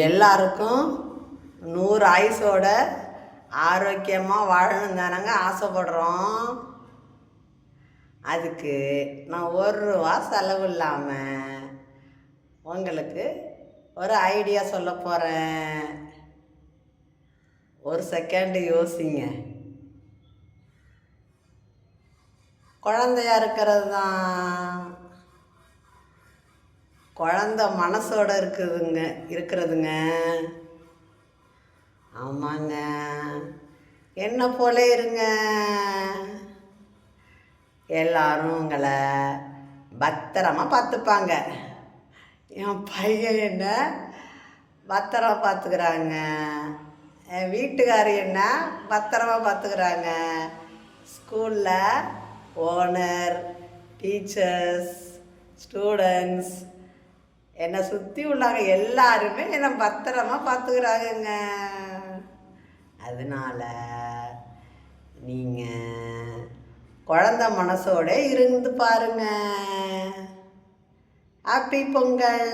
எல்லாருக்கும் 100 ஆயுசோட ஆரோக்கியமாக வாழணும் தானங்க ஆசைப்படுறோம். அதுக்கு நான் ரூபா செலவு இல்லாமல் உங்களுக்கு ஒரு ஐடியா சொல்ல போகிறேன். ஒரு செகண்டு யோசிங்க. குழந்தையா இருக்கிறது தான். குழந்த மனசோட இருக்கிறதுங்க. ஆமாங்க, என்ன போல இருங்க. எல்லாரும் உங்களை பத்திரமா பார்த்துப்பாங்க. என் பையன் என்ன பத்திரமா பார்த்துக்கிறாங்க, என் வீட்டுக்காரி என்ன பத்திரமா பார்த்துக்கிறாங்க. ஸ்கூலில் ஓனர், டீச்சர்ஸ், ஸ்டூடெண்ட்ஸ், என்னை சுற்றி உள்ளவங்க எல்லாருமே என்னை பத்திரமா பார்த்துக்கிறாங்கங்க. அதனால் நீங்கள் குழந்த மனசோட இருந்து பாருங்க. ஹாப்பி பொங்கல்.